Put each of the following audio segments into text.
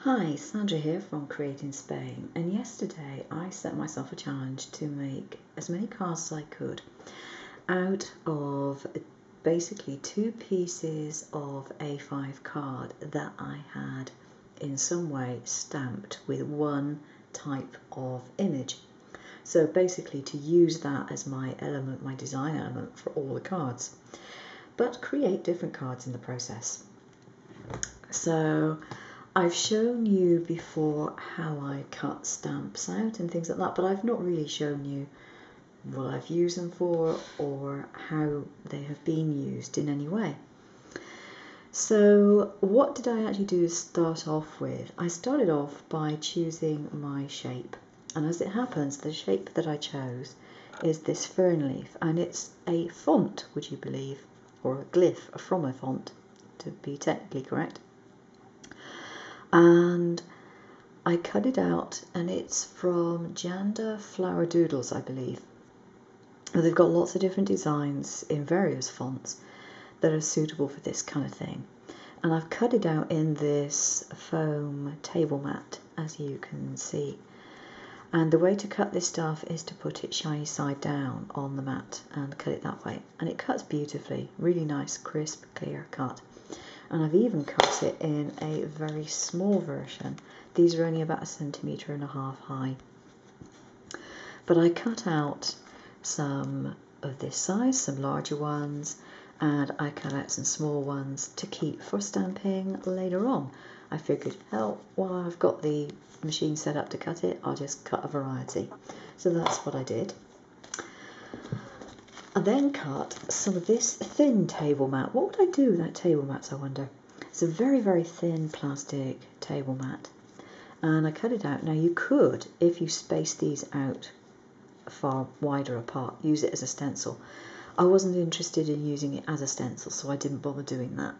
Hi, Sandra here from Create in Spain, and yesterday I set myself a challenge to make as many cards as I could out of basically two pieces of A5 card that I had in some way stamped with one type of image. So basically to use that as my element, my design element for all the cards, but create different cards in the process. So I've shown you before how I cut stamps out and things like that, but I've not really shown you what I've used them for or how they have been used in any way. So what did I actually do to start off with? I started off by choosing my shape, and as it happens, the shape that I chose is this fern leaf, and it's a font, would you believe, or a glyph from a font to be technically correct. And I cut it out, and it's from Janda Flower Doodles, I believe. They've got lots of different designs in various fonts that are suitable for this kind of thing. And I've cut it out in this foam table mat, as you can see. And the way to cut this stuff is to put it shiny side down on the mat and cut it that way. And it cuts beautifully, really nice, crisp, clear cut. And I've even cut it in a very small version. These are only about 1.5 centimeters high. But I cut out some of this size, some larger ones, and I cut out some small ones to keep for stamping later on. I figured, hell, while I've got the machine set up to cut it, I'll just cut a variety. So that's what I did. I then cut some of this thin table mat. What would I do with that table mat, I wonder? It's a very, very thin plastic table mat. And I cut it out. Now you could, if you space these out far wider apart, use it as a stencil. I wasn't interested in using it as a stencil, so I didn't bother doing that.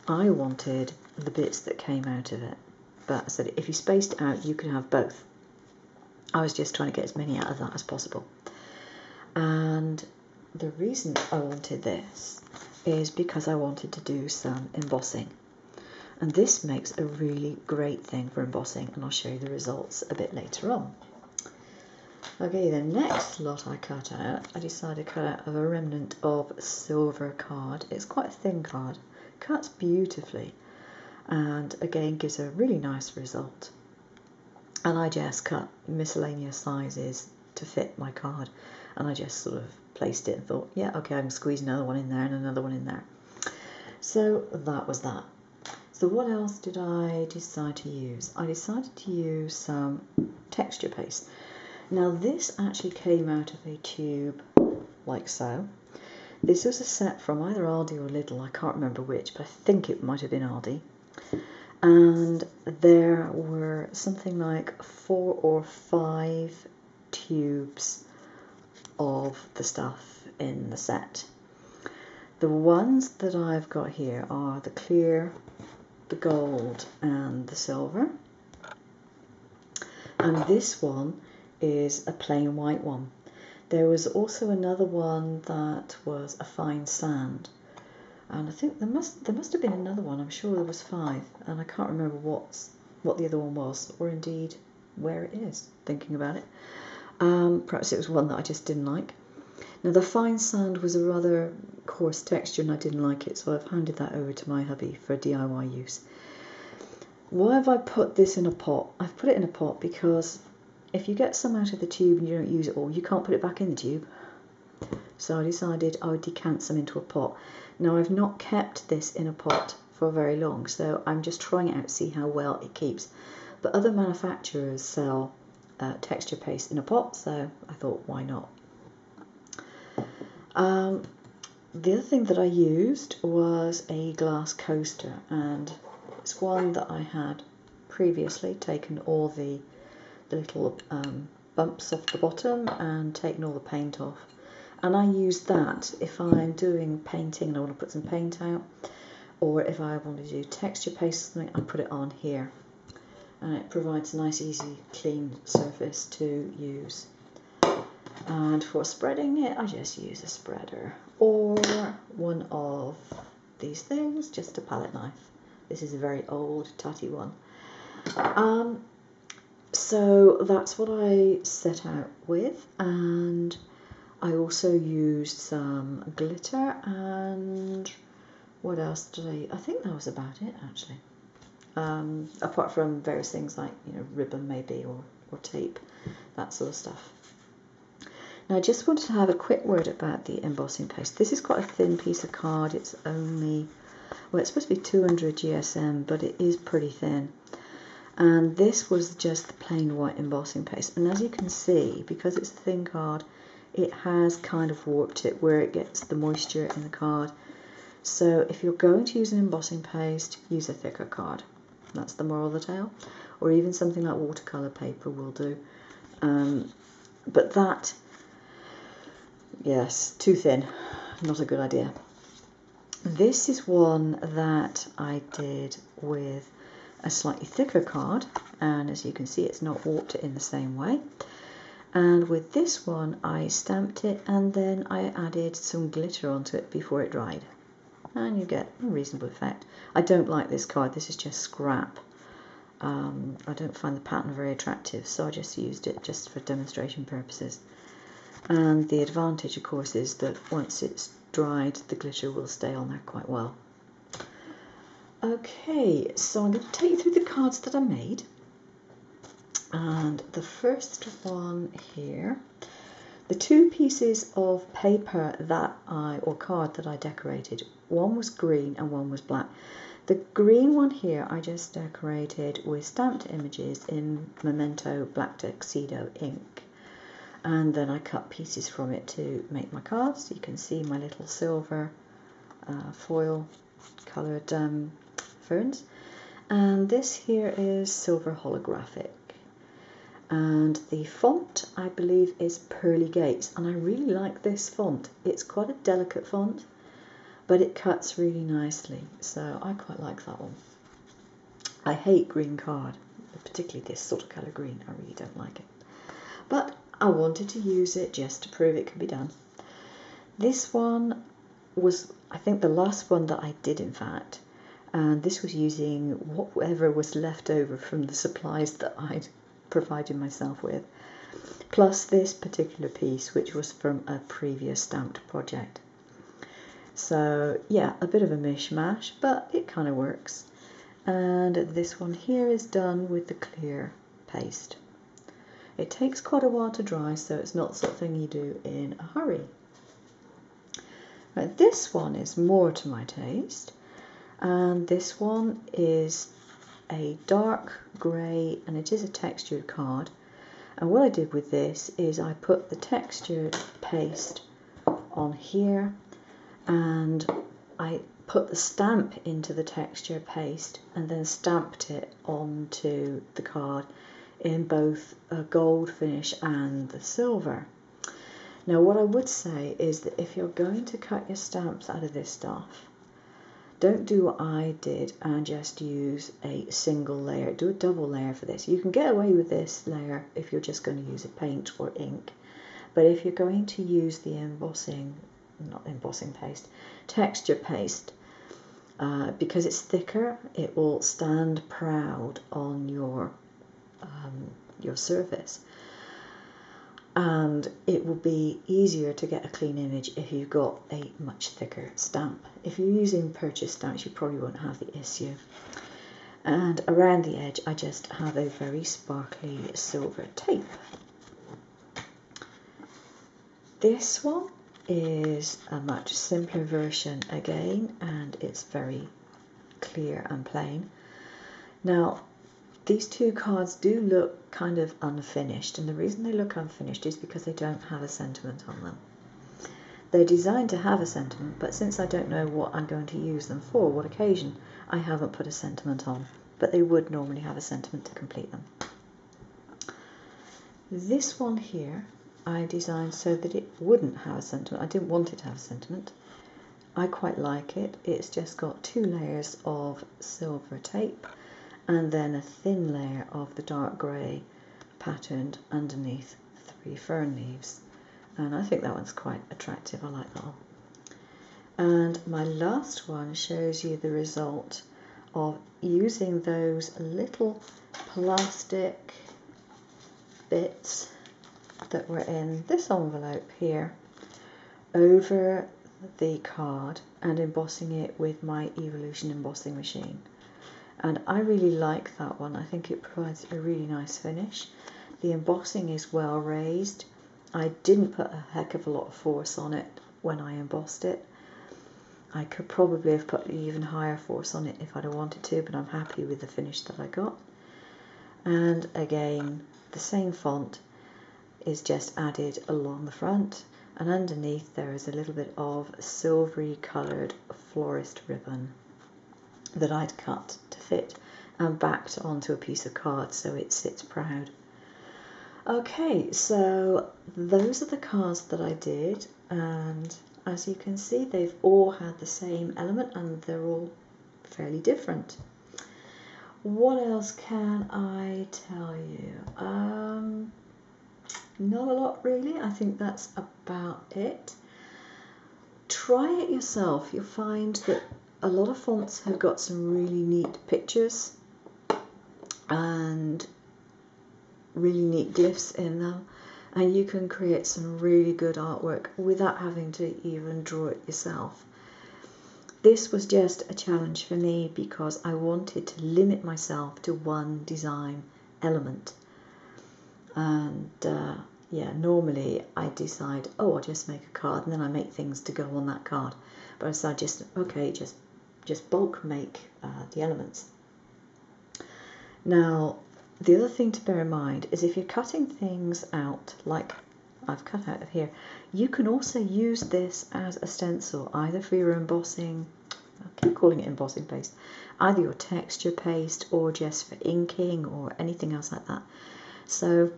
I wanted the bits that came out of it. But I said if you spaced it out, you could have both. I was just trying to get as many out of that as possible. And the reason I wanted this is because I wanted to do some embossing. And this makes a really great thing for embossing, and I'll show you the results a bit later on. Okay, the next lot I cut out, I decided to cut out of a remnant of silver card. It's quite a thin card, cuts beautifully, and again gives a really nice result. And I just cut miscellaneous sizes to fit my card, and I just sort of placed it and thought, yeah, okay, I can squeeze another one in there and another one in there. So that was that. So what else did I decide to use? I decided to use some texture paste. Now this actually came out of a tube like so. This was a set from either Aldi or Lidl, I can't remember which, but I think it might have been Aldi. And there were something like 4 or 5 tubes of the stuff in the set. The ones that I've got here are the clear, the gold and the silver. And this one is a plain white one. There was also another one that was a fine sand. And I think there must have been another one. I'm sure there was 5, and I can't remember what the other one was, or indeed where it is, thinking about it. Perhaps it was one that I just didn't like. Now the fine sand was a rather coarse texture and I didn't like it, so I've handed that over to my hubby for DIY use. Why have I put this in a pot? I've put it in a pot because if you get some out of the tube and you don't use it all, you can't put it back in the tube. So I decided I would decant some into a pot. Now I've not kept this in a pot for very long, so I'm just trying it out to see how well it keeps. But other manufacturers sell texture paste in a pot, so I thought, why not? The other thing that I used was a glass coaster, and it's one that I had previously taken all the little bumps off the bottom and taken all the paint off. And I use that if I'm doing painting and I want to put some paint out, or if I want to do texture paste or something, I put it on here. And it provides a nice, easy, clean surface to use. And for spreading it, I just use a spreader or one of these things, just a palette knife. This is a very old, tatty one. So that's what I set out with, and I also used some glitter, and what else did I think that was about it actually. Apart from various things like, you know, ribbon maybe, or tape, that sort of stuff. Now I just wanted to have a quick word about the embossing paste. This is quite a thin piece of card. It's only, well, it's supposed to be 200 GSM, but it is pretty thin. And this was just the plain white embossing paste. And as you can see, because it's a thin card, it has kind of warped it where it gets the moisture in the card. So if you're going to use an embossing paste, use a thicker card. That's the moral of the tale. Or even something like watercolour paper will do. But that, yes, too thin. Not a good idea. This is one that I did with a slightly thicker card, and as you can see, it's not warped it in the same way. And with this one, I stamped it and then I added some glitter onto it before it dried. And you get a reasonable effect. I don't like this card, this is just scrap. I don't find the pattern very attractive, so I just used it just for demonstration purposes. And the advantage, of course, is that once it's dried, the glitter will stay on there quite well. Okay, so I'm going to take you through the cards that I made. And the first one here, the two pieces of paper that or card that I decorated, one was green and one was black. The green one here I just decorated with stamped images in Memento Black Tuxedo ink. And then I cut pieces from it to make my cards. You can see my little silver foil coloured ferns. And this here is silver holographic. And the font, I believe, is Pearly Gates, and I really like this font. It's quite a delicate font, but it cuts really nicely, so I quite like that one. I hate green card, particularly this sort of colour green. I really don't like it. But I wanted to use it just to prove it could be done. This one was, I think, the last one that I did, in fact, and this was using whatever was left over from the supplies that I'd provided myself with, plus this particular piece, which was from a previous stamped project. So yeah, a bit of a mishmash, but it kind of works. And this one here is done with the clear paste. It takes quite a while to dry, so it's not the sort of thing you do in a hurry. Right, this one is more to my taste, and this one is a dark grey, and it is a textured card. And what I did with this is I put the textured paste on here, and I put the stamp into the texture paste and then stamped it onto the card in both a gold finish and the silver. Now what I would say is that if you're going to cut your stamps out of this stuff, don't do what I did and just use a single layer. Do a double layer for this. You can get away with this layer if you're just going to use a paint or ink. But if you're going to use the texture paste, because it's thicker, it will stand proud on your surface. And it will be easier to get a clean image if you've got a much thicker stamp. If you're using purchase stamps, you probably won't have the issue. And around the edge, I just have a very sparkly silver tape. This one is a much simpler version again, and it's very clear and plain. Now, these two cards do look kind of unfinished, and the reason they look unfinished is because they don't have a sentiment on them. They're designed to have a sentiment, but since I don't know what I'm going to use them for, what occasion, I haven't put a sentiment on, but they would normally have a sentiment to complete them. This one here, I designed so that it wouldn't have a sentiment. I didn't want it to have a sentiment. I quite like it. It's just got 2 layers of silver tape, and then a thin layer of the dark grey patterned underneath 3 fern leaves. And I think that one's quite attractive. I like that one. And my last one shows you the result of using those little plastic bits that were in this envelope here over the card and embossing it with my Evolution embossing machine. And I really like that one. I think it provides a really nice finish. The embossing is well raised. I didn't put a heck of a lot of force on it when I embossed it. I could probably have put even higher force on it if I'd have wanted to, but I'm happy with the finish that I got. And again, the same font is just added along the front, and underneath there is a little bit of silvery coloured florist ribbon that I'd cut to fit and backed onto a piece of card so it sits proud. Okay, so those are the cards that I did, and as you can see they've all had the same element and they're all fairly different. What else can I tell you? Not a lot really. I think that's about it. Try it yourself. You'll find that a lot of fonts have got some really neat pictures and really neat glyphs in them, and you can create some really good artwork without having to even draw it yourself. This was just a challenge for me because I wanted to limit myself to one design element. And yeah, normally I decide, oh, I'll just make a card and then I make things to go on that card. But I decided just bulk make the elements. Now, the other thing to bear in mind is if you're cutting things out, like I've cut out of here, you can also use this as a stencil, either for your embossing, I keep calling it embossing paste, either your texture paste or just for inking or anything else like that. So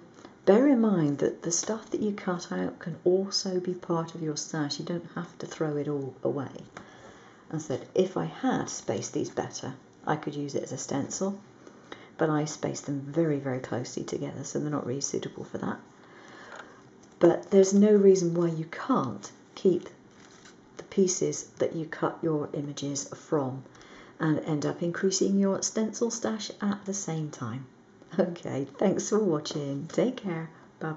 bear in mind that the stuff that you cut out can also be part of your stash. You don't have to throw it all away. As I said, if I had spaced these better, I could use it as a stencil, but I spaced them very, very closely together, so they're not really suitable for that. But there's no reason why you can't keep the pieces that you cut your images from and end up increasing your stencil stash at the same time. Okay, thanks for watching. Take care. Bye-bye.